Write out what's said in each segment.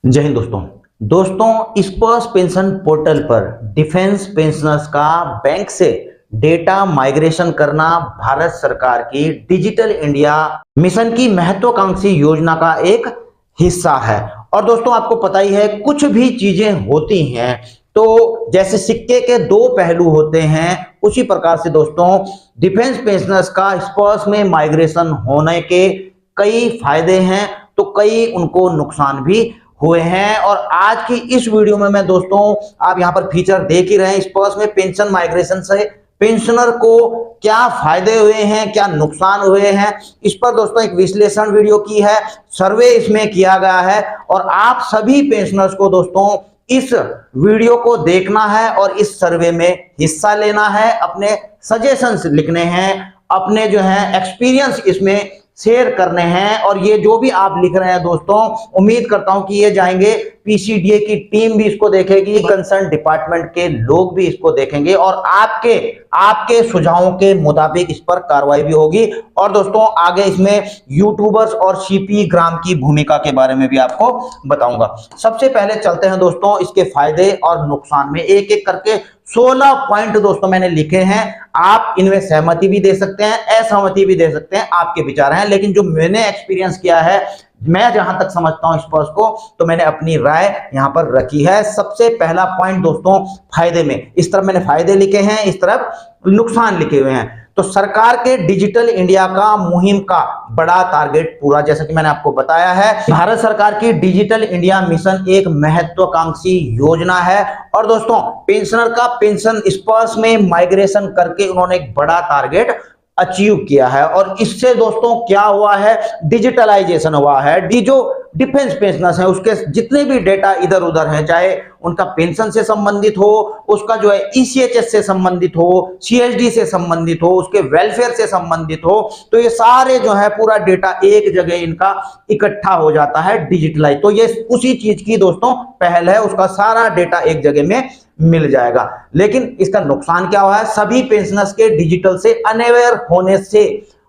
जय हिंद दोस्तों स्पर्श पेंशन पोर्टल पर डिफेंस पेंशनर्स का बैंक से डेटा माइग्रेशन करना भारत सरकार की डिजिटल इंडिया मिशन की महत्वाकांक्षी योजना का एक हिस्सा है। और दोस्तों आपको पता ही है कुछ भी चीजें होती हैं तो जैसे सिक्के के दो पहलू होते हैं, उसी प्रकार से दोस्तों डिफेंस पेंशनर्स का स्पर्श में माइग्रेशन होने के कई फायदे हैं तो कई उनको नुकसान भी हुए हैं। और आज की इस वीडियो में मैं दोस्तों आप यहां पर फीचर देख ही रहे हैं, स्पर्श में पेंशन माइग्रेशन से पेंशनर को क्या फायदे हुए हैं, क्या नुकसान हुए हैं, इस पर दोस्तों एक विश्लेषण वीडियो की है, सर्वे इसमें किया गया है। और आप सभी पेंशनर्स को दोस्तों इस वीडियो को देखना है और इस सर्वे में हिस्सा लेना है, अपने सजेशंस लिखने हैं, अपने जो है एक्सपीरियंस इसमें शेयर करने हैं। और ये जो भी आप लिख रहे हैं दोस्तों, उम्मीद करता हूं कि ये जाएंगे, पीसीडीए की टीम भी इसको देखेगी, कंसर्न डिपार्टमेंट के लोग भी इसको देखेंगे और आपके सुझावों के मुताबिक इस पर कार्रवाई भी होगी। और दोस्तों आगे इसमें यूट्यूबर्स और सीपी ग्राम की भूमिका के बारे में भी आपको बताऊंगा। सबसे पहले चलते हैं दोस्तों इसके फायदे और नुकसान में, एक एक करके 16 पॉइंट दोस्तों मैंने लिखे हैं। आप इनमें सहमति भी दे सकते हैं, असहमति भी दे सकते हैं, आपके विचार हैं। लेकिन जो मैंने एक्सपीरियंस किया है, मैं जहां तक समझता हूं स्पर्श को, तो मैंने अपनी राय यहां पर रखी है। सबसे पहला पॉइंट दोस्तों फायदे में, इस तरफ मैंने फायदे लिखे हैं, इस तरफ नुकसान लिखे हुए हैं। तो सरकार के डिजिटल इंडिया का मुहिम का बड़ा टारगेट पूरा, जैसा कि मैंने आपको बताया है, भारत सरकार की डिजिटल इंडिया मिशन एक महत्वाकांक्षी योजना है। और दोस्तों पेंशनर का पेंशन स्पर्श में माइग्रेशन करके उन्होंने एक बड़ा टारगेट अचीव किया है। और इससे दोस्तों क्या हुआ है, डिजिटलाइजेशन हुआ है। जो डिफेंस पेंशनर्स हैं उसके जितने भी डेटा इधर उधर हैं, चाहे उनका पेंशन से संबंधित हो, उसका जो है ईसीएचएस से संबंधित हो, सीएसडी से संबंधित हो, उसके वेलफेयर से संबंधित हो, तो ये सारे जो है पूरा डेटा एक जगह इनका इकट्ठा हो जाता है डिजिटलाइज। तो ये उसी चीज की दोस्तों पहल है, उसका सारा डेटा एक जगह में मिल जाएगा। लेकिन इसका नुकसान क्या हुआ है, सभी पेंशनर्स के डिजिटल से अनअवेयर होने से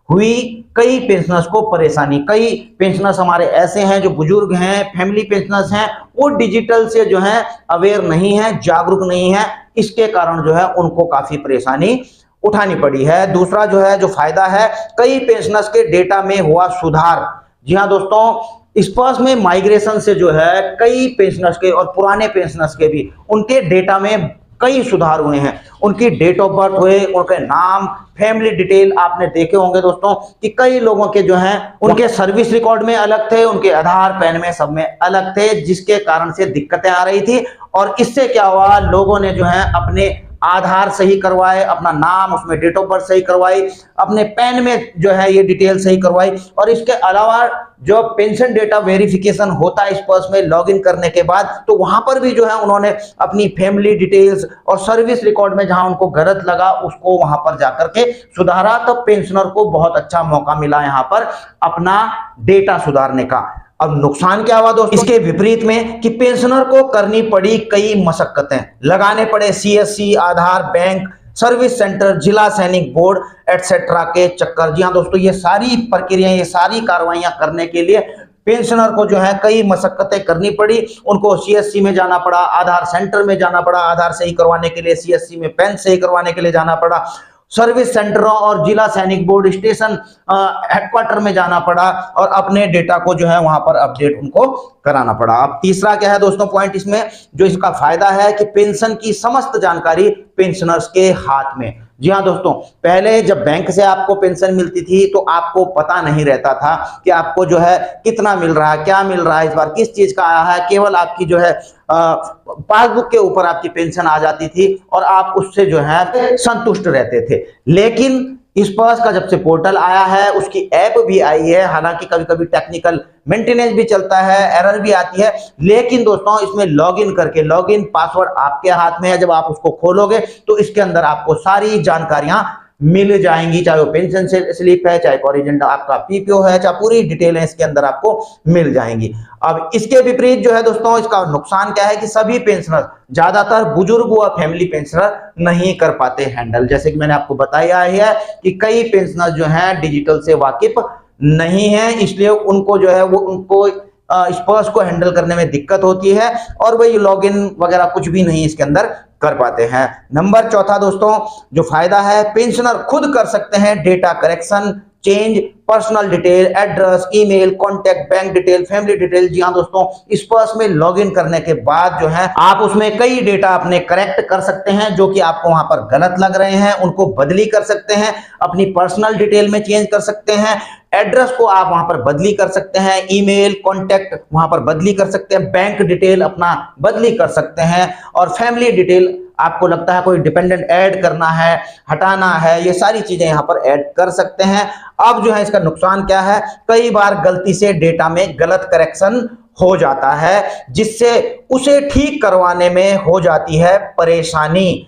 हुई कई पेंशनर्स को परेशानी। कई पेंशनर्स हमारे ऐसे हैं जो बुजुर्ग हैं, फैमिली पेंशनर्स हैं, वो डिजिटल से जो है अवेयर नहीं है, जागरूक नहीं है, इसके कारण जो है उनको काफी परेशानी उठानी पड़ी है। दूसरा जो है जो फायदा है, कई पेंशनर्स के डेटा में हुआ सुधार। जी हाँ दोस्तों, स्पर्श में माइग्रेशन से जो है कई पेंशनर्स के और पुराने पेंशनर्स के भी उनके डेटा में कई सुधार हुए हैं। उनकी डेट ऑफ बर्थ हुए, उनके नाम, फैमिली डिटेल आपने देखे होंगे दोस्तों कि कई लोगों के जो हैं उनके सर्विस रिकॉर्ड में अलग थे, उनके आधार पैन में सब में अलग थे, जिसके कारण से दिक्कतें आ रही थी। और इससे क्या हुआ, लोगों ने जो है अपने आधार सही करवाए, अपना नाम उसमें डेट ऑफ बर्थ सही करवाई, अपने पैन में जो है ये डिटेल सही करवाई। और इसके अलावा जो पेंशन डेटा वेरिफिकेशन होता है स्पर्श में लॉगिन करने के बाद, तो वहां पर भी जो है उन्होंने अपनी फैमिली डिटेल्स और सर्विस रिकॉर्ड में जहां उनको गलत लगा उसको वहां पर जाकर के सुधारा। तो पेंशनर को बहुत अच्छा मौका मिला यहां पर अपना डेटा सुधारने का। अब नुकसान क्या हुआ दोस्तों, इसके विपरीत में कि पेंशनर को करनी पड़ी कई मशक्कतें, लगाने पड़े सीएससी, आधार, बैंक, सर्विस सेंटर, जिला सैनिक बोर्ड एटसेट्रा के चक्कर। जी हाँ दोस्तों, ये सारी प्रक्रिया, ये सारी कार्रवाइयां करने के लिए पेंशनर को जो है कई मशक्कतें करनी पड़ी। उनको सीएससी में जाना पड़ा, आधार सेंटर में जाना पड़ा, आधार सही करवाने के लिए, सीएससी में पैन सही करवाने के लिए जाना पड़ा, सर्विस सेंटरों और जिला सैनिक बोर्ड स्टेशन हेडक्वार्टर में जाना पड़ा और अपने डेटा को जो है वहां पर अपडेट उनको कराना पड़ा। अब तीसरा क्या है दोस्तों पॉइंट इसमें, जो इसका फायदा है कि पेंशन की समस्त जानकारी पेंशनर्स के हाथ में। जी हाँ दोस्तों, पहले जब बैंक से आपको पेंशन मिलती थी तो आपको पता नहीं रहता था कि आपको जो है कितना मिल रहा है, क्या मिल रहा है, इस बार किस चीज का आया है। केवल आपकी जो है पासबुक के ऊपर आपकी पेंशन आ जाती थी और आप उससे जो है संतुष्ट रहते थे। लेकिन स्पर्श का जब से पोर्टल आया है, उसकी ऐप भी आई है, हालांकि कभी कभी टेक्निकल मेंटेनेंस भी चलता है, एरर भी आती है, लेकिन दोस्तों इसमें लॉगिन करके, लॉगिन पासवर्ड आपके हाथ में है, जब आप उसको खोलोगे तो इसके अंदर आपको सारी जानकारियां मिल जाएंगी, चाहे वो पेंशन स्लिप है, चाहे ओरिजिनल आपका पीपीओ है, चाहे पूरी डिटेल है, इसके अंदर आपको मिल जाएंगी। अब इसके विपरीत जो है दोस्तों, इसका नुकसान क्या है कि सभी पेंशनर, ज्यादातर बुजुर्ग व फैमिली पेंशनर नहीं कर पाते हैंडल। जैसे कि मैंने आपको बताया है कि कई पेंशनर जो हैं डिजिटल से वाकिफ नहीं है, इसलिए उनको जो है वो उनको स्पर्श को हैंडल करने में दिक्कत होती है और वही लॉगिन वगैरह कुछ भी नहीं इसके अंदर कर पाते हैं। नंबर चौथा दोस्तों जो फायदा है, पेंशनर खुद कर सकते हैं data correction, change, personal detail, address, email, contact, bank detail, family detail. जी हाँ दोस्तों, स्पर्श में लॉगिन करने के बाद जो है आप उसमें कई डेटा अपने करेक्ट कर सकते हैं जो कि आपको वहां पर गलत लग रहे हैं, उनको बदली कर सकते हैं, अपनी पर्सनल डिटेल में चेंज कर सकते हैं, एड्रेस को आप वहां पर बदली कर सकते हैं, ईमेल, कॉन्टैक्ट वहां पर बदली कर सकते हैं, बैंक डिटेल अपना बदली कर सकते हैं और फैमिली डिटेल आपको लगता है कोई डिपेंडेंट ऐड करना है, हटाना है, ये सारी चीजें यहां पर ऐड कर सकते हैं। अब जो है इसका नुकसान क्या है, कई बार गलती से डेटा में गलत करेक्शन हो जाता है जिससे उसे ठीक करवाने में हो जाती है परेशानी।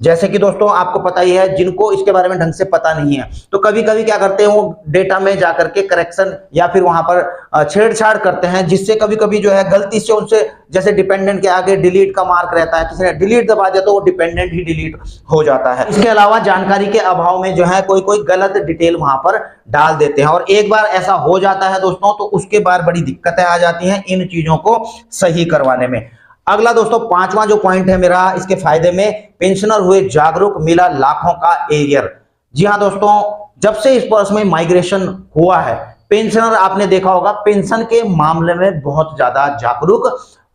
जैसे कि दोस्तों आपको पता ही है, जिनको इसके बारे में ढंग से पता नहीं है तो कभी कभी क्या करते हैं वो डेटा में जाकर के करेक्शन या फिर वहां पर छेड़छाड़ करते हैं जिससे कभी कभी जो है गलती से उनसे, जैसे डिपेंडेंट के आगे डिलीट का मार्क रहता है, किसी ने डिलीट दबा दिया तो वो डिपेंडेंट ही डिलीट हो जाता है। इसके अलावा जानकारी के अभाव में जो है कोई कोई गलत डिटेल वहां पर डाल देते हैं और एक बार ऐसा हो जाता है दोस्तों तो उसके बाद बड़ी दिक्कतें आ जाती हैं इन चीजों को सही करवाने में। अगला दोस्तों पांचवा जो पॉइंट है मेरा इसके फायदे में, पेंशनर हुए जागरूक, मिला लाखों का एरियर। जी हां दोस्तों, जब से इस पर्स में माइग्रेशन हुआ है पेंशनर आपने देखा होगा पेंशन के मामले में बहुत ज्यादा जागरूक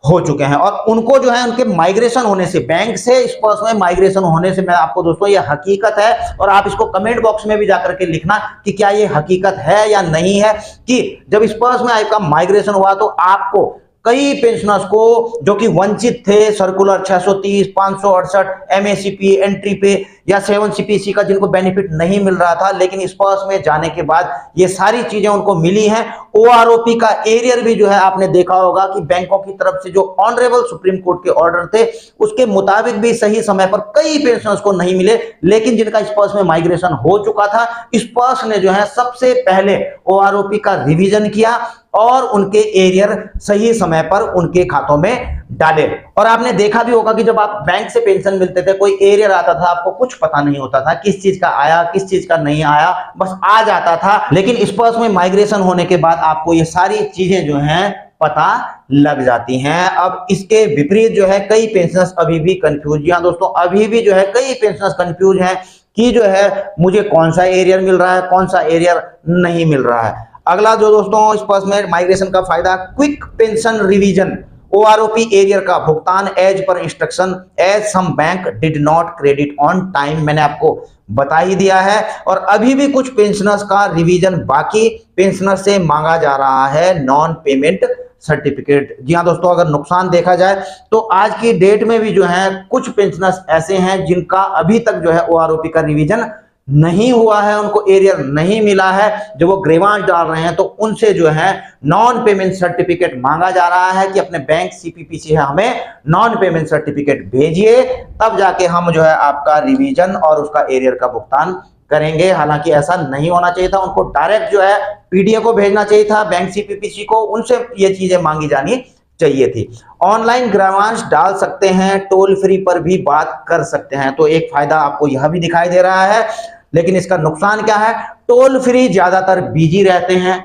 हो चुके हैं और उनको जो है उनके माइग्रेशन होने से, बैंक से इस पर्स में माइग्रेशन होने से, मैं आपको दोस्तों ये हकीकत है और आप इसको कमेंट बॉक्स में भी जाकर के लिखना कि क्या ये हकीकत है या नहीं है कि जब इस पर्स में आपका माइग्रेशन हुआ तो आपको कई पेंशनर्स को जो कि वंचित थे सर्कुलर 630, 568, एमएसीपी, एंट्री पे या 7CPC का जिनको बेनिफिट नहीं मिल रहा था, लेकिन इस पर्स में जाने के बाद ये सारी चीजें उनको मिली हैं। ओआरओपी का एरियर भी जो है आपने देखा होगा कि बैंकों की तरफ से जो ऑनरेबल सुप्रीम कोर्ट के ऑर्डर थे उसके मुताबिक भी सही समय पर कई पेंशनर्स को नहीं मिले, लेकिन जिनका इस पर्स में माइग्रेशन हो चुका था इस पर्स ने जो है सबसे पहले ओआरओपी का रिवीजन किया और उनके एरियर सही समय पर उनके खातों में डाले। और आपने देखा भी होगा कि जब आप बैंक से पेंशन मिलते थे कोई एरियर आता था आपको कुछ पता नहीं होता था किस चीज का आया किस चीज का नहीं आया, बस आ जाता था, लेकिन इस पर्स में माइग्रेशन होने के बाद आपको ये सारी चीजें जो हैं पता लग जाती हैं। अब इसके विपरीत जो है कई पेंशनर्स अभी भी कंफ्यूज, जी हाँ दोस्तों अभी भी जो है कई पेंशनर्स कंफ्यूज हैं कि जो है मुझे कौन सा एरियर मिल रहा है कौन सा एरियर नहीं मिल रहा है। अगला जो दोस्तों इस पर्स में माइग्रेशन का फायदा, quick pension revision, OROP arrear का भुगतान as per instruction, as some bank did not credit on time, मैंने आपको बता ही दिया है। और अभी भी कुछ पेंशनर्स का रिवीजन बाकी पेंशनर से मांगा जा रहा है नॉन पेमेंट सर्टिफिकेट। जी हाँ दोस्तों, अगर नुकसान देखा जाए तो आज की डेट में भी जो है कुछ पेंशनर्स ऐसे हैं जिनका अभी तक जो है ओआरओपी का रिवीजन नहीं हुआ है, उनको एरियर नहीं मिला है, जो वो ग्रीवांस डाल रहे हैं तो उनसे जो है नॉन पेमेंट सर्टिफिकेट मांगा जा रहा है कि अपने बैंक CPP से हमें नॉन पेमेंट सर्टिफिकेट भेजिए, तब जाके हम जो है आपका रिवीजन और उसका एरियर का भुगतान करेंगे। हालांकि ऐसा नहीं होना चाहिए था, उनको डायरेक्ट जो है PDA को भेजना चाहिए था बैंक CPPC को, उनसे ये चीजें मांगी जानी चाहिए थी। ऑनलाइन ग्रीवांस डाल सकते हैं, टोल फ्री पर भी बात कर सकते हैं, तो एक फायदा आपको यह भी दिखाई दे रहा है, लेकिन इसका नुकसान क्या है, टोल फ्री ज्यादातर बिजी रहते हैं,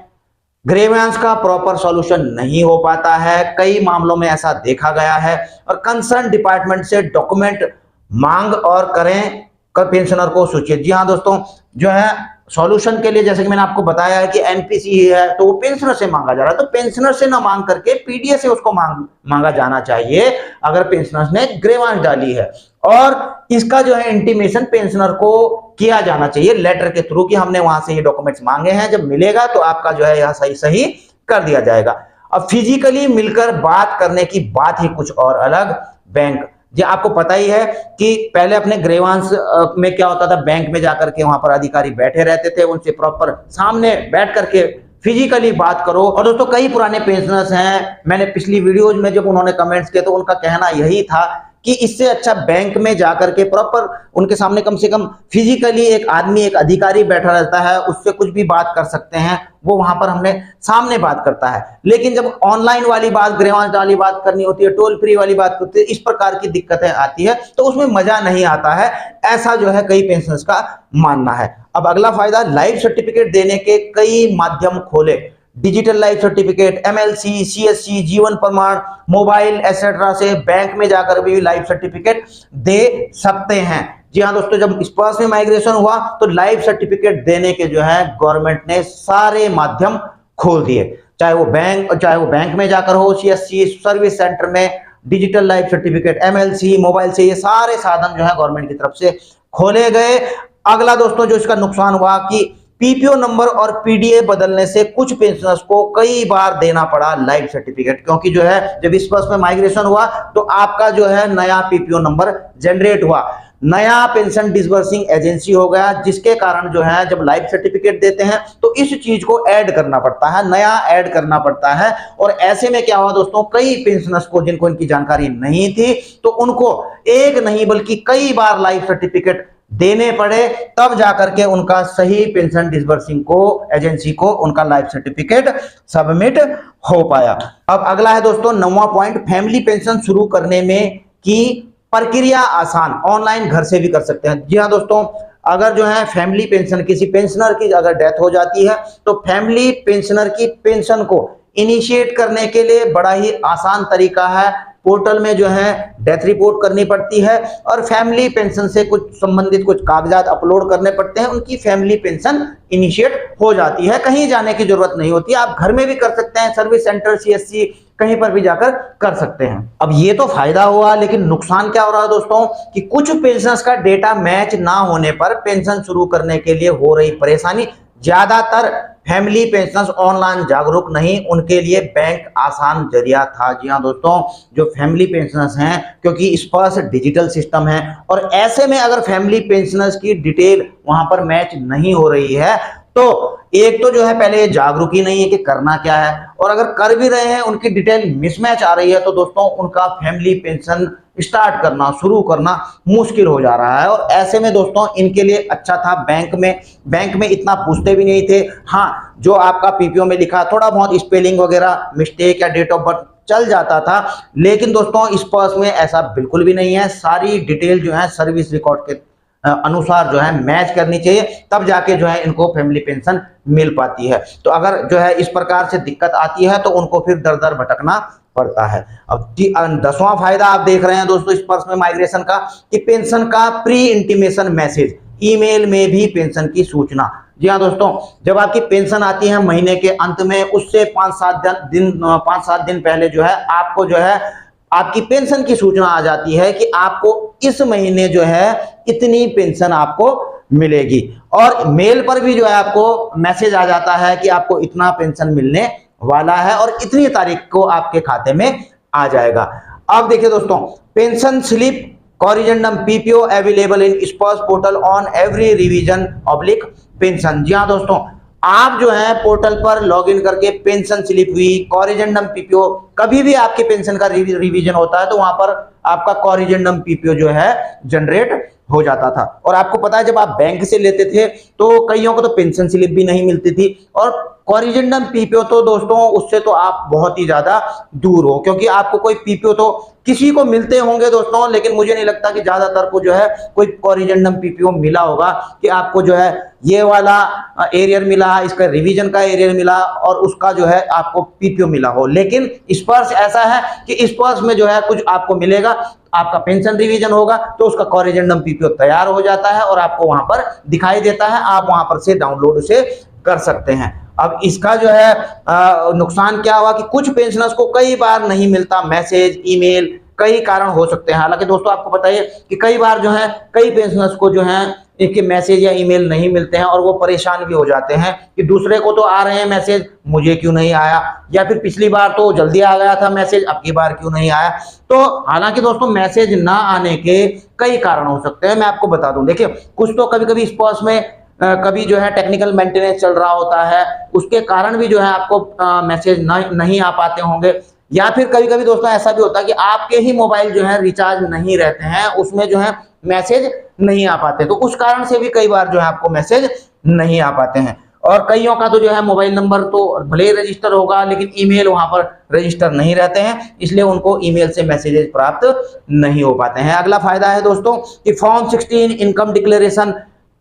ग्रीवेंस का प्रॉपर सॉल्यूशन नहीं हो पाता है, कई मामलों में ऐसा देखा गया है और कंसर्न डिपार्टमेंट से डॉक्यूमेंट मांग और करें कर पेंशनर को सूचित। जी हाँ दोस्तों, जो है सॉल्यूशन के लिए जैसे कि मैंने आपको बताया है कि एनपीसी है तो वो पेंशनर से मांगा जा रहा है, तो पेंशनर से ना मांग करके पीडीए से उसको मांगा जाना चाहिए अगर पेंशनर ने ग्रीवेंस डाली है। और इसका जो है इंटीमेशन पेंशनर को किया जाना चाहिए लेटर के थ्रू कि हमने वहां से ये डॉक्यूमेंट्स मांगे हैं, जब मिलेगा तो आपका जो है यह सही सही कर दिया जाएगा। अब फिजिकली मिलकर बात करने की बात ही कुछ और अलग। बैंक जी आपको पता ही है कि पहले अपने ग्रीवेंस में क्या होता था, बैंक में जाकर के वहां पर अधिकारी बैठे रहते थे, उनसे प्रॉपर सामने बैठ करके फिजिकली बात करो। और दोस्तों कई पुराने पेंशनर्स हैं, मैंने पिछली वीडियोज में जब उन्होंने कमेंट्स किए तो उनका कहना यही था कि इससे अच्छा बैंक में जाकर के प्रॉपर उनके सामने कम से कम फिजिकली एक आदमी एक अधिकारी बैठा रहता है, उससे कुछ भी बात कर सकते हैं, वो वहां पर हमने सामने बात करता है। लेकिन जब ऑनलाइन वाली बात, ग्रीवेंस वाली बात करनी होती है, टोल फ्री वाली बात करती है, इस प्रकार की दिक्कतें आती है तो उसमें मजा नहीं आता है, ऐसा जो है कई पेंशनर्स का मानना है। अब अगला फायदा, लाइफ सर्टिफिकेट देने के कई माध्यम खोले, digital life certificate, MLC, CSC, जीवन प्रमाण, मोबाइल एसेट्रा से बैंक में जाकर भी लाइफ सर्टिफिकेट दे सकते हैं। जी हाँ दोस्तों, जब स्पर्श में माइग्रेशन हुआ तो लाइफ सर्टिफिकेट देने के जो है गवर्नमेंट ने सारे माध्यम खोल दिए, चाहे वो बैंक में जाकर हो, सीएससी, सर्विस सेंटर में digital life certificate, MLC, mobile से, ये सारे साधन जो है गवर्नमेंट की तरफ से खोले गए। अगला दोस्तों जो इसका नुकसान हुआ कि पीपीओ नंबर और पीडीए बदलने से कुछ पेंशनर्स को कई बार देना पड़ा लाइफ सर्टिफिकेट, क्योंकि जो है जब इस बस में माइग्रेशन हुआ तो आपका जो है नया पीपीओ नंबर जनरेट हुआ, नया पेंशन डिसबर्सिंग एजेंसी हो गया, जिसके कारण जो है जब लाइफ सर्टिफिकेट देते हैं तो इस चीज को ऐड करना पड़ता है, नया ऐड करना पड़ता है। और ऐसे में क्या हुआ दोस्तों, कई पेंशनर्स को जिनको इनकी जानकारी नहीं थी तो उनको एक नहीं बल्कि कई बार लाइफ सर्टिफिकेट देने पड़े, तब जाकर के उनका सही पेंशन डिसबर्सिंग को एजेंसी को उनका लाइफ सर्टिफिकेट सबमिट हो पाया। अब अगला है दोस्तों 9वां पॉइंट, फैमिली पेंशन शुरू करने में की प्रक्रिया आसान, ऑनलाइन घर से भी कर सकते हैं। जी हाँ दोस्तों, अगर जो है फैमिली पेंशन, किसी पेंशनर की अगर डेथ हो जाती है तो फैमिली पेंशनर की पेंशन को इनिशिएट करने के लिए बड़ा ही आसान तरीका है। पोर्टल में जो है डेथ रिपोर्ट करनी पड़ती है और फैमिली पेंशन से कुछ संबंधित कुछ कागजात अपलोड करने पड़ते हैं, उनकी फैमिली पेंशन इनिशिएट हो जाती है, कहीं जाने की जरूरत नहीं होती, आप घर में भी कर सकते हैं, सर्विस सेंटर, सीएससी, कहीं पर भी जाकर कर सकते हैं। अब ये तो फायदा हुआ, लेकिन नुकसान क्या हो रहा है दोस्तों कि कुछ पेंशनर्स का डेटा मैच ना होने पर पेंशन शुरू करने के लिए हो रही परेशानी, ज्यादातर फैमिली पेंशनर्स ऑनलाइन जागरूक नहीं, उनके लिए बैंक आसान जरिया था। जी हाँ दोस्तों, जो फैमिली पेंशनर्स हैं, क्योंकि इस पर डिजिटल सिस्टम है और ऐसे में अगर फैमिली पेंशनर्स की डिटेल वहां पर मैच नहीं हो रही है तो एक तो जो है पहले ये जागरूक ही नहीं है कि करना क्या है, और अगर कर भी रहे हैं उनकी डिटेल मिसमैच आ रही है तो दोस्तों उनका फैमिली पेंशन स्टार्ट करना, शुरू करना मुश्किल हो जा रहा है। और ऐसे में दोस्तों इनके लिए अच्छा था बैंक में इतना पूछते भी नहीं थे। हाँ, जो आपका पीपीओ में लिखा थोड़ा बहुत स्पेलिंग वगैरह मिस्टेक या डेट ऑफ बर्थ चल जाता था, लेकिन दोस्तों इस पर्स में ऐसा बिल्कुल भी नहीं है, सारी डिटेल जो है सर्विस रिकॉर्ड के अनुसार जो है मैच करनी चाहिए, तब जाके जो है इनको फैमिली पेंशन मिल पाती है। तो अगर जो है इस प्रकार से दिक्कत आती है तो उनको फिर दर दर भटकना पड़ता है। अब 10वां फायदा आप देख रहे हैं दोस्तों इस पर्स में माइग्रेशन का, कि पेंशन का प्री इंटीमेशन मैसेज, ईमेल में भी पेंशन की सूचना। जी हाँ दोस्तों, जब आपकी पेंशन आती है महीने के अंत में, उससे 5-7 दिन पहले जो है आपको जो है आपकी पेंशन की सूचना आ जाती है कि आपको इस महीने जो है इतनी पेंशन आपको मिलेगी, और मेल पर भी जो है आपको मैसेज आ जाता है कि आपको इतना पेंशन मिलने वाला है और इतनी तारीख को आपके खाते में आ जाएगा। अब देखिए दोस्तों, pension slip corrigendum PPO available in Sparsh portal on every revision oblique pension. जी हाँ दोस्तों, आप जो है पोर्टल पर लॉगिन करके पेंशन स्लिप हुई, कॉरिजेंडम पीपीओ, कभी भी आपके पेंशन का रिवीजन होता है तो वहां पर आपका कॉरिजेंडम पीपीओ जो है जनरेट हो जाता था। और आपको पता है जब आप बैंक से लेते थे तो कईयों को तो पेंशन स्लिप भी नहीं मिलती थी, और कॉरिजेंडम पीपीओ तो दोस्तों उससे तो आप बहुत ही ज्यादा दूर हो, क्योंकि आपको कोई पीपीओ तो किसी को मिलते होंगे दोस्तों, लेकिन मुझे नहीं लगता कि ज्यादातर को जो है कोई कॉरिजेंडम पीपीओ मिला होगा कि आपको जो है ये वाला एरियर मिला, इसका रिवीजन का एरियर मिला और उसका जो है आपको पीपीओ मिला हो। लेकिन स्पर्श ऐसा है कि स्पर्श में जो है कुछ आपको मिलेगा, आपका पेंशन रिवीजन होगा तो उसका कॉरिजेंडम पीपीओ तैयार हो जाता है और आपको वहां पर दिखाई देता है, आप वहां पर से डाउनलोड उसे कर सकते हैं। अब इसका जो है नुकसान क्या हुआ कि कुछ पेंशनर्स को कई बार नहीं मिलता मैसेज, ईमेल, कई कारण हो सकते हैं। हालांकि दोस्तों आपको बताइए कि कई बार जो है कई पेंशनर्स को जो है इनके मैसेज या ईमेल नहीं मिलते हैं और वो परेशान भी हो जाते हैं कि दूसरे को तो आ रहे हैं मैसेज, मुझे क्यों नहीं आया, या फिर पिछली बार तो जल्दी आ गया था मैसेज, अब की बार क्यों नहीं आया। तो हालांकि दोस्तों मैसेज ना आने के कई कारण हो सकते हैं, मैं आपको बता दूं। देखिए, कुछ तो कभी कभी स्पर्श में कभी जो है टेक्निकल मेंटेनेंस चल रहा होता है, उसके कारण भी जो है आपको मैसेज नहीं आ पाते होंगे, या फिर कभी कभी दोस्तों ऐसा भी होता है कि आपके ही मोबाइल जो है रिचार्ज नहीं रहते हैं, उसमें जो है मैसेज नहीं आ पाते, तो उस कारण से भी कई बार जो है आपको मैसेज नहीं आ पाते हैं। और कईयों का तो जो है मोबाइल नंबर तो भले ही रजिस्टर होगा लेकिन ईमेल वहां पर रजिस्टर नहीं रहते हैं, इसलिए उनको ईमेल से मैसेजेस प्राप्त नहीं हो पाते हैं। अगला फायदा है दोस्तों कि form 16 income declaration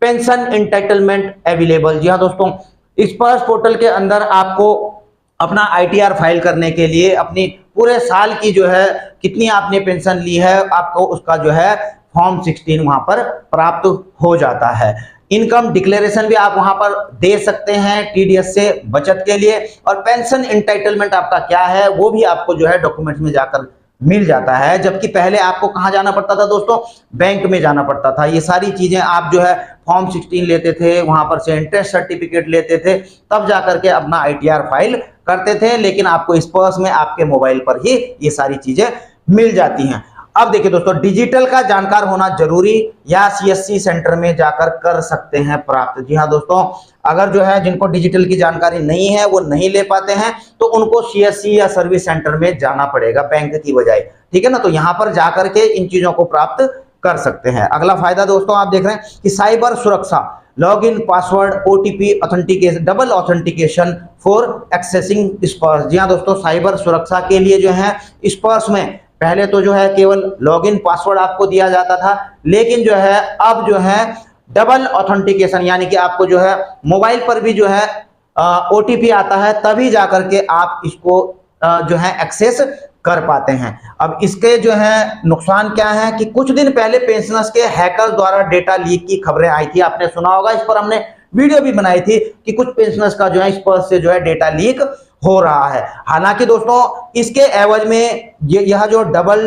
pension entitlement available. जी हाँ दोस्तों, स्पर्श पोर्टल के अंदर आपको अपना आईटीआर फाइल करने के लिए अपनी पूरे साल की जो है कितनी आपने पेंशन ली है, आपको उसका जो है फॉर्म 16 वहां पर प्राप्त हो जाता है। इनकम डिक्लेरेशन भी आप वहां पर दे सकते हैं टीडीएस से बचत के लिए, और पेंशन एंटाइटलमेंट आपका क्या है वो भी आपको जो है डॉक्यूमेंट्स में जाकर मिल जाता है। जबकि पहले आपको कहां जाना पड़ता था दोस्तों, बैंक में जाना पड़ता था। ये सारी चीजें आप जो है फॉर्म 16 लेते थे, वहां पर से इंटरेस्ट सर्टिफिकेट लेते थे, तब जाकर के अपना आईटीआर फाइल करते थे। लेकिन आपको इस पर्स में आपके मोबाइल पर ही ये सारी चीजें मिल जाती हैं। अब देखिए दोस्तों, डिजिटल का जानकार होना जरूरी या सीएससी सेंटर में जाकर कर सकते हैं प्राप्त। जी हाँ दोस्तों, अगर जो है जिनको डिजिटल की जानकारी नहीं है, वो नहीं ले पाते हैं, तो उनको सीएससी या सर्विस सेंटर में जाना पड़ेगा बैंक की बजाय। ठीक है ना, तो यहां पर जाकर के इन चीजों को प्राप्त कर सकते हैं। अगला फायदा दोस्तों आप देख रहे हैं कि साइबर सुरक्षा, log in, password, OTP, authentication, double authentication for accessing स्पर्श। जी हाँ दोस्तों, साइबर सुरक्षा के लिए जो है स्पर्श में पहले तो जो है केवल लॉगिन पासवर्ड आपको दिया जाता था, लेकिन जो है अब जो है डबल ऑथेंटिकेशन, यानी कि आपको जो है मोबाइल पर भी जो है ओटीपी आता है, तभी जाकर के आप इसको जो है एक्सेस कर पाते हैं। अब इसके जो है नुकसान क्या है कि कुछ दिन पहले पेंशनर्स के हैकर्स द्वारा डेटा लीक की खबरें आई थी, आपने सुना होगा। इस पर हमने वीडियो भी बनाई थी कि कुछ पेंशनर्स का जो है इस पर से जो है डेटा लीक हो रहा है। हालांकि दोस्तों इसके एवज में यह जो डबल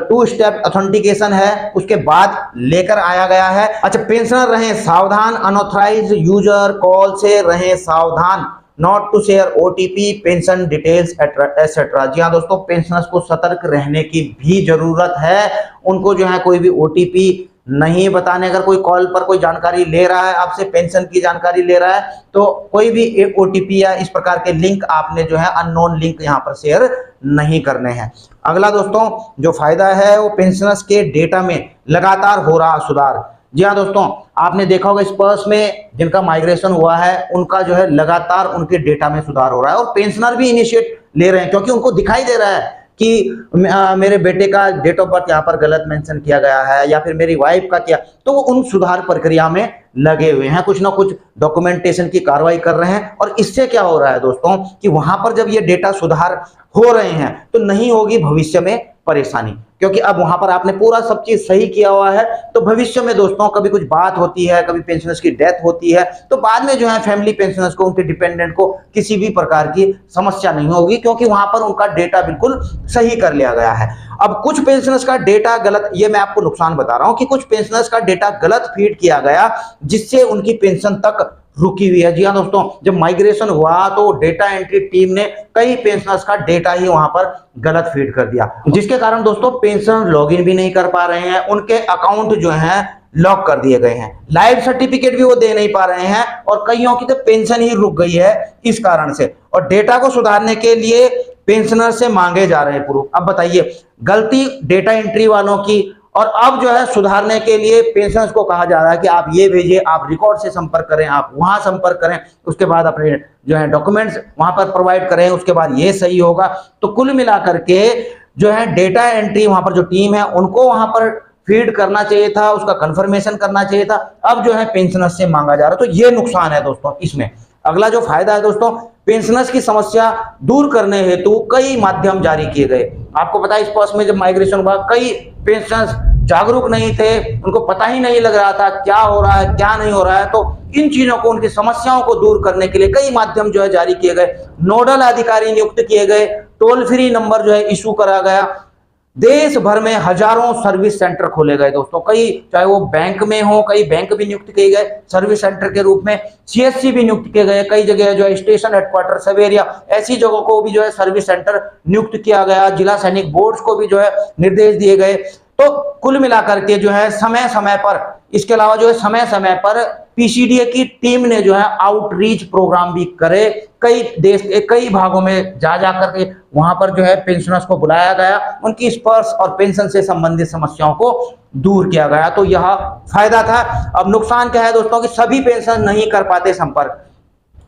2 स्टेप ऑथेंटिकेशन है उसके बाद लेकर आया गया है। अच्छा, पेंशनर रहें सावधान, अनऑथराइज्ड यूजर कॉल से रहें सावधान, not to share OTP, pension details etcetera. जी हाँ दोस्तों, पेंशनर्स को सतर्क रहने की भी जरूरत है। उनको जो है कोई भी ओटीपी नहीं बताने। अगर कोई कॉल पर कोई जानकारी ले रहा है आपसे, पेंशन की जानकारी ले रहा है, तो कोई भी एक ओटीपी या इस प्रकार के लिंक आपने जो है अननोन लिंक यहां पर शेयर नहीं करने हैं। अगला दोस्तों जो फायदा है वो पेंशनर्स के डेटा में लगातार हो रहा सुधार। जी हाँ दोस्तों, आपने देखा होगा इस पर्स में जिनका माइग्रेशन हुआ है उनका जो है लगातार उनके डेटा में सुधार हो रहा है, और पेंशनर भी इनिशिएट ले रहे हैं, क्योंकि उनको दिखाई दे रहा है कि मेरे बेटे का डेट ऑफ बर्थ यहाँ पर गलत मेंशन किया गया है, या फिर मेरी वाइफ का किया, तो वो उन सुधार प्रक्रिया में लगे हुए हैं, कुछ ना कुछ डॉक्यूमेंटेशन की कार्रवाई कर रहे हैं। और इससे क्या हो रहा है दोस्तों कि वहां पर जब ये डेटा सुधार हो रहे हैं तो नहीं होगी भविष्य में परेशानी, क्योंकि अब वहां पर आपने पूरा सब चीज सही किया हुआ है। तो भविष्य में दोस्तों कभी कुछ बात होती है, कभी पेंशनर्स की डेथ होती है, तो बाद में जो है फैमिली पेंशनर्स को, उनके डिपेंडेंट को किसी भी प्रकार की समस्या नहीं होगी, क्योंकि वहां पर उनका डेटा बिल्कुल सही कर लिया गया है। अब कुछ पेंशनर्स का डेटा गलत, ये मैं आपको नुकसान बता रहा हूं कि कुछ पेंशनर्स का डेटा गलत फीड किया गया, जिससे उनकी पेंशन तक रुकी हुई है। जी हाँ दोस्तों, जब माइग्रेशन हुआ तो डेटा एंट्री टीम ने कई पेंशनर्स का डेटा ही वहां पर गलत फीड कर दिया, जिसके कारण दोस्तों पेंशन लॉगिन भी नहीं कर पा रहे हैं, उनके अकाउंट जो हैं लॉक कर दिए गए हैं, लाइफ सर्टिफिकेट भी वो दे नहीं पा रहे हैं, और कईयों की तो पेंशन ही रुक गई है इस कारण से। और डेटा को सुधारने के लिए पेंशनर से मांगे जा रहे हैं प्रूफ। अब बताइए, गलती डेटा एंट्री वालों की, और अब जो है सुधारने के लिए पेंशनर्स को कहा जा रहा है कि आप ये भेजिए, आप रिकॉर्ड से संपर्क करें, आप वहां संपर्क करें, उसके बाद अपने जो है डॉक्यूमेंट्स वहां पर प्रोवाइड करें, उसके बाद ये सही होगा। तो कुल मिलाकर के जो है डेटा एंट्री वहां पर जो टीम है उनको वहां पर फीड करना चाहिए था, उसका कंफर्मेशन करना चाहिए था, अब जो है पेंशनर्स से मांगा जा रहा है। तो ये नुकसान है दोस्तों इसमें। अगला जो फायदा है दोस्तों, पेंशनर्स की समस्या दूर करने हेतु कई माध्यम जारी किए गए। आपको पता है इस पर्स में जब माइग्रेशन हुआ, कई पेंशनर्स जागरूक नहीं थे, उनको पता ही नहीं लग रहा था क्या हो रहा है क्या नहीं हो रहा है। तो इन चीजों को, उनकी समस्याओं को दूर करने के लिए कई माध्यम जो है जारी किए गए, नोडल अधिकारी नियुक्त किए गए, टोल फ्री नंबर जो है इशू करा गया, देश भर में हजारों सर्विस सेंटर खोले गए दोस्तों, कई, चाहे वो बैंक में हो, कई बैंक भी नियुक्त किए गए सर्विस सेंटर के रूप में, सीएससी भी नियुक्त किए गए, कई जगह जो है स्टेशन हेडक्वार्टर, सवेरिया, ऐसी जगहों को भी जो है सर्विस सेंटर नियुक्त किया गया, जिला सैनिक बोर्ड्स को भी जो है निर्देश दिए गए। तो कुल मिलाकर के जो है समय समय पर, इसके अलावा जो है समय समय पर पीसीडीए की टीम ने जो है आउटरीच प्रोग्राम भी करे, कई देश के कई भागों में जा करके वहां पर जो है पेंशनर्स को बुलाया गया, उनकी स्पर्श और पेंशन से संबंधित समस्याओं को दूर किया गया। तो यह फायदा था। अब नुकसान क्या है दोस्तों कि सभी पेंशन नहीं कर पाते संपर्क।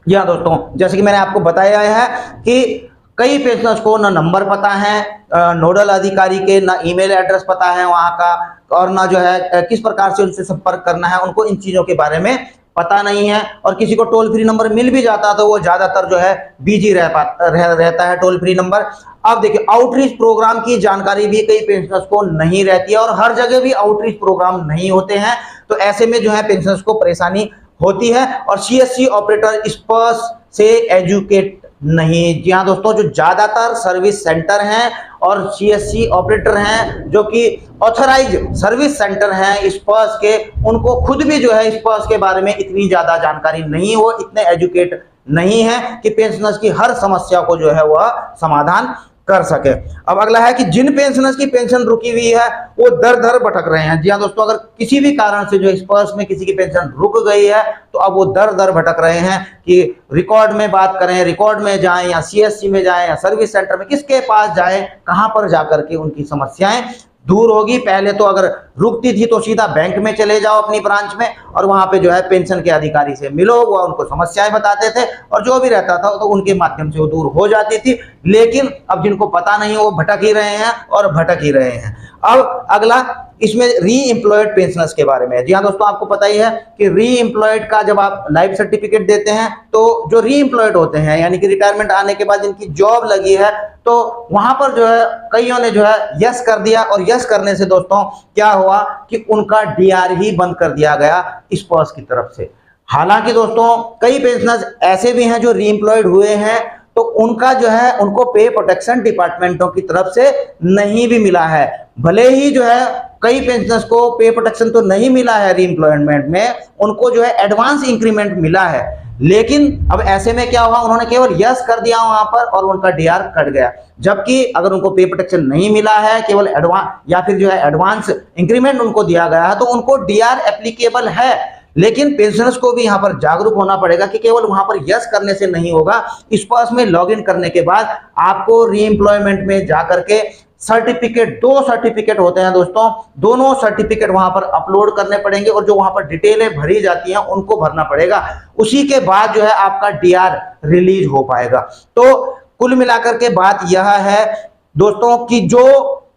जी हाँ दोस्तों, जैसे कि मैंने आपको बताया है कि कई पेंशनर्स को ना नंबर पता है नोडल अधिकारी के, ना ईमेल एड्रेस पता है वहां का, और ना जो है किस प्रकार से उनसे संपर्क करना है, उनको इन चीजों के बारे में पता नहीं है, और किसी को टोल फ्री नंबर मिल भी जाता तो वो ज्यादातर जो है बिजी रहता है टोल फ्री नंबर। अब देखिए आउटरीच प्रोग्राम की जानकारी भी कई पेंशनर्स को नहीं रहती है, और हर जगह भी आउटरीच प्रोग्राम नहीं होते हैं, तो ऐसे में जो है पेंशनर्स को परेशानी होती है। और सीएससी ऑपरेटर स्पर्श से एजुकेट नहीं। जी हाँ दोस्तों, जो ज्यादातर सर्विस सेंटर हैं और सीएससी ऑपरेटर हैं जो कि ऑथराइज सर्विस सेंटर हैं स्पर्श के, उनको खुद भी जो है स्पर्श के बारे में इतनी ज्यादा जानकारी नहीं हो, इतने एजुकेट नहीं है कि पेंशनर्स की हर समस्या को जो है वह समाधान कर सके। अब अगला है कि जिन पेंशनर्स की पेंशन रुकी हुई है वो दर दर भटक रहे हैं। जी हाँ दोस्तों, अगर किसी भी कारण से जो स्पर्श में किसी की पेंशन रुक गई है तो अब वो दर दर भटक रहे हैं कि रिकॉर्ड में बात करें, रिकॉर्ड में जाएं या सीएससी में जाएं या सर्विस सेंटर में, किसके पास जाएं, कहां पर जाकर के उनकी समस्याएं दूर होगी। पहले तो अगर रुकती थी तो सीधा बैंक में चले जाओ अपनी ब्रांच में, और वहां पे जो है पेंशन के अधिकारी से मिलो, वो उनको समस्याएं बताते थे और जो भी रहता था तो उनके माध्यम से वो दूर हो जाती थी। लेकिन अब जिनको पता नहीं वो भटक ही रहे हैं और भटक ही रहे हैं। अब अगला इसमें री एम्प्लॉयड पेंशनर्स के बारे में। जी हाँ दोस्तों, आपको पता ही है कि री एम्प्लॉयड का जब आप लाइफ सर्टिफिकेट देते हैं तो जो री एम्प्लॉयड होते हैं यानी कि रिटायरमेंट आने के बाद जिनकी जॉब लगी है, तो वहां पर जो है कईयों ने जो है यस कर दिया, और यस करने से दोस्तों क्या हुआ कि उनका डीआर ही बंद कर दिया गया स्पर्श की तरफ से। हालांकि दोस्तों कई पेंशनर्स ऐसे भी हैं जो री एम्प्लॉयड हुए हैं, तो उनका जो है उनको पे प्रोटेक्शन डिपार्टमेंटों की तरफ से नहीं भी मिला है। भले ही जो है कई पेंशनर्स को पे प्रोटेक्शन तो नहीं मिला है री एम्प्लॉयमेंट में, उनको जो है एडवांस इंक्रीमेंट मिला है, लेकिन अब ऐसे में क्या हुआ, उन्होंने केवल यस कर दिया वहां पर और उनका डीआर कट गया। जबकि अगर उनको पे प्रोटेक्शन नहीं मिला है, केवल एडवांस या फिर जो है एडवांस इंक्रीमेंट उनको दिया गया है, तो उनको डीआर एप्लीकेबल है। लेकिन पेंशनर्स को भी यहां पर जागरूक होना पड़ेगा कि केवल वहां पर यस करने से नहीं होगा। स्पर्श में लॉगिन करने के बाद आपको री एम्प्लॉयमेंट में जाकर के सर्टिफिकेट, 2 सर्टिफिकेट होते हैं दोस्तों, दोनों सर्टिफिकेट वहां पर अपलोड करने पड़ेंगे और जो वहां पर डिटेलें भरी जाती हैं उनको भरना पड़ेगा। उसी के बाद जो है आपका डीआर रिलीज हो पाएगा। तो कुल मिलाकर के बात यह है दोस्तों कि जो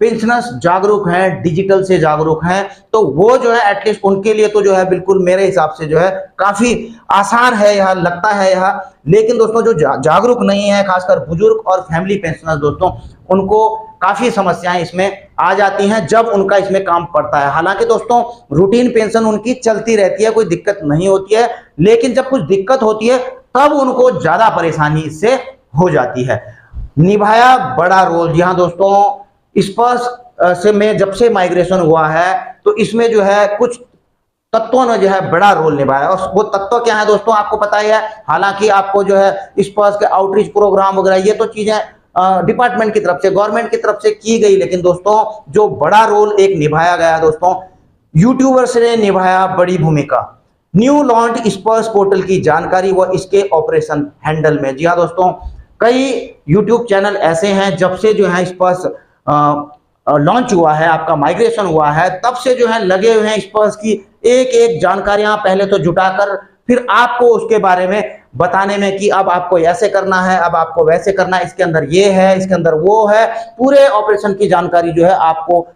पेंशनर्स जागरूक हैं, डिजिटल से जागरूक हैं, तो वो जो है एटलीस्ट उनके लिए तो जो है बिल्कुल मेरे हिसाब से जो है काफी आसान है यह, लगता है यह। लेकिन दोस्तों जो जागरूक नहीं है, खासकर बुजुर्ग और फैमिली पेंशनर्स दोस्तों, उनको काफी समस्याएं इसमें आ जाती हैं जब उनका इसमें काम पड़ता है। हालांकि दोस्तों रूटीन पेंशन उनकी चलती रहती है, कोई दिक्कत नहीं होती है, लेकिन जब कुछ दिक्कत होती है तब उनको ज्यादा परेशानी इससे हो जाती है। निभाया बड़ा रोल। जी हाँ दोस्तों, स्पर्श से में जब से माइग्रेशन हुआ है तो इसमें जो है कुछ तत्वों ने जो है बड़ा रोल निभाया, और वो तत्व क्या है दोस्तों आपको पता ही है। हालांकि आपको जो है स्पर्श के आउटरीच प्रोग्राम वगैरह ये तो चीजें डिपार्टमेंट की तरफ से, गवर्नमेंट की तरफ से की गई, लेकिन दोस्तों जो बड़ा रोल एक निभाया गया दोस्तों, यूट्यूबर्स ने निभाया बड़ी भूमिका। न्यू लॉन्च स्पर्श पोर्टल की जानकारी व इसके ऑपरेशन हैंडल में। जी हाँ दोस्तों, कई यूट्यूब चैनल ऐसे हैं जब से जो है स्पर्श लॉन्च हुआ है, आपका माइग्रेशन हुआ है, तब से जो है लगे हुए हैं स्पर्श की एक एक जानकारियां पहले तो जुटाकर फिर आपको उसके बारे में बताने में कि अब आपको ऐसे करना है, अब आपको वैसे करना है, इसके अंदर ये है, इसके अंदर वो है, पूरे ऑपरेशन की जानकारी जो है आपको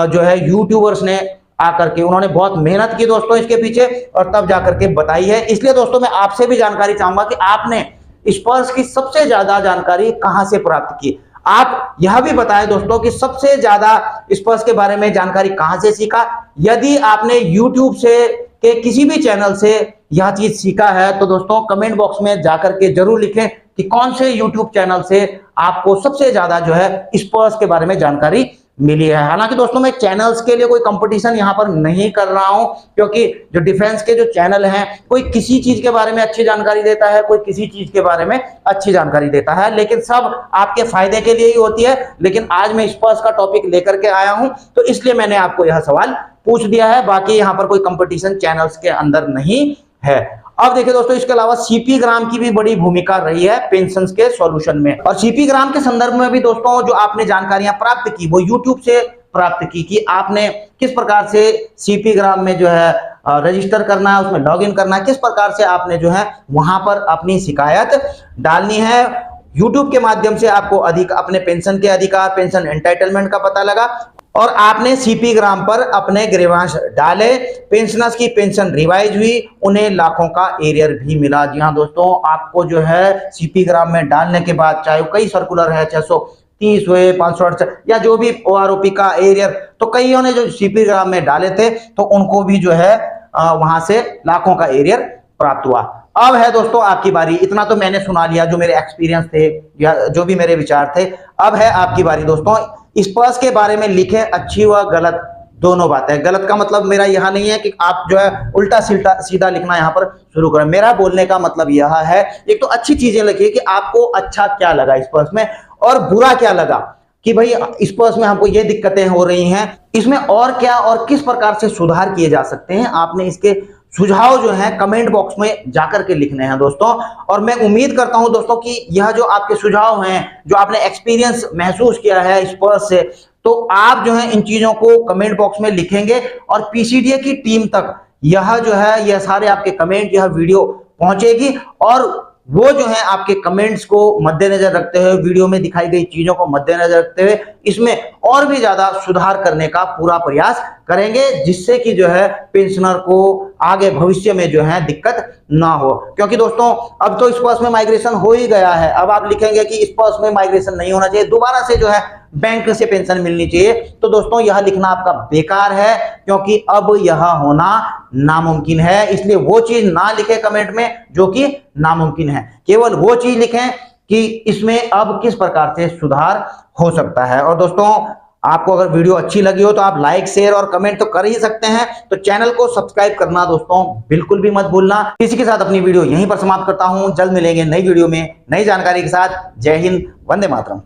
जो है यूट्यूबर्स ने आकर के, उन्होंने बहुत मेहनत की दोस्तों इसके पीछे और तब जाकर के बताई है। इसलिए दोस्तों मैं आपसे भी जानकारी चाहूंगा कि आपने स्पर्श की सबसे ज्यादा जानकारी कहां से प्राप्त की। आप यह भी बताएं दोस्तों कि सबसे ज्यादा स्पर्श के बारे में जानकारी कहां से सीखा। यदि आपने YouTube से के किसी भी चैनल से यह चीज सीखा है तो दोस्तों कमेंट बॉक्स में जाकर के जरूर लिखें कि कौन से YouTube चैनल से आपको सबसे ज्यादा जो है स्पर्श के बारे में जानकारी मिली है। हालांकि दोस्तों मैं चैनल्स के लिए कोई कंपटीशन यहां पर नहीं कर रहा हूं, क्योंकि जो डिफेंस के जो चैनल हैं कोई किसी चीज के बारे में अच्छी जानकारी देता है, कोई किसी चीज के बारे में अच्छी जानकारी देता है, लेकिन सब आपके फायदे के लिए ही होती है। लेकिन आज मैं स्पर्श का टॉपिक लेकर के आया हूं तो इसलिए मैंने आपको यह सवाल पूछ दिया है। बाकी यहां पर कोई कंपटीशन चैनल्स के अंदर नहीं है। अब देखिए दोस्तों, इसके अलावा सीपी ग्राम की भी बड़ी भूमिका रही है पेंशन्स के सॉल्यूशन में, और सीपी ग्राम के संदर्भ में भी दोस्तों जो आपने जानकारियां प्राप्त की वो यूट्यूब से प्राप्त की कि आपने किस प्रकार से सीपी ग्राम में जो है रजिस्टर करना है, उसमें लॉगिन करना है, किस प्रकार से आपने जो है वहां पर अपनी शिकायत डालनी है। यूट्यूब के माध्यम से आपको अधिक अपने पेंशन के अधिकार, पेंशन एंटाइटलमेंट का पता लगा। और आपने सीपी ग्राम पर अपने ग्रीवांश डाले, पेंशनर्स की पेंशन रिवाइज हुई, उन्हें लाखों का एरियर भी मिला। जी हाँ दोस्तों, आपको जो है सीपी ग्राम में डालने के बाद, चाहे कई सर्कुलर है 630 हुए, 568 या जो भी ओआरओपी का एरियर, तो कईयों ने जो सीपी ग्राम में डाले थे तो उनको भी जो है वहां से लाखों का एरियर प्राप्त हुआ। अब है दोस्तों आपकी बारी। इतना तो मैंने सुना लिया, जो मेरे एक्सपीरियंस थे या जो भी मेरे विचार थे। अब है आपकी बारी दोस्तों। स्पर्श के बारे में लिखे अच्छी व गलत दोनों बातें। गलत का मतलब मेरा यह नहीं है कि आप जो है उल्टा सीधा लिखना यहाँ पर शुरू करें। मेरा बोलने का मतलब यह है, एक तो अच्छी चीजें लिखिए कि आपको अच्छा क्या लगा स्पर्श में और बुरा क्या लगा, कि भाई स्पर्श में हमको ये दिक्कतें हो रही हैं, इसमें और क्या और किस प्रकार से सुधार किए जा सकते हैं। आपने इसके सुझाव जो हैं कमेंट बॉक्स में जाकर के लिखने हैं दोस्तों। और मैं उम्मीद करता हूं दोस्तों कि यह जो आपके सुझाव हैं, जो आपने एक्सपीरियंस महसूस किया है स्पर्श से, तो आप जो है इन चीजों को कमेंट बॉक्स में लिखेंगे और पीसीडीए की टीम तक यह जो है, यह सारे आपके कमेंट, यह वीडियो पहुंचेगी और वो जो है आपके कमेंट्स को मद्देनजर रखते हुए, वीडियो में दिखाई गई चीजों को मद्देनजर रखते हुए इसमें और भी ज्यादा सुधार करने का पूरा प्रयास करेंगे, जिससे कि जो है पेंशनर को आगे भविष्य में जो है दिक्कत ना हो। क्योंकि दोस्तों अब तो स्पर्श में माइग्रेशन हो ही गया है। अब आप लिखेंगे कि स्पर्श में माइग्रेशन नहीं होना चाहिए, दोबारा से जो है बैंक से पेंशन मिलनी चाहिए, तो दोस्तों यह लिखना आपका बेकार है, क्योंकि अब यह होना नामुमकिन है। इसलिए वो चीज ना लिखें कमेंट में जो कि नामुमकिन है, केवल वो चीज लिखें कि इसमें अब किस प्रकार से सुधार हो सकता है। और दोस्तों आपको अगर वीडियो अच्छी लगी हो तो आप लाइक, शेयर और कमेंट तो कर ही सकते हैं, तो चैनल को सब्सक्राइब करना दोस्तों बिल्कुल भी मत भूलना। इसी के साथ अपनी वीडियो यहीं पर समाप्त करता हूं। जल्द मिलेंगे नई वीडियो में नई जानकारी के साथ। जय हिंद, वंदे मातरम।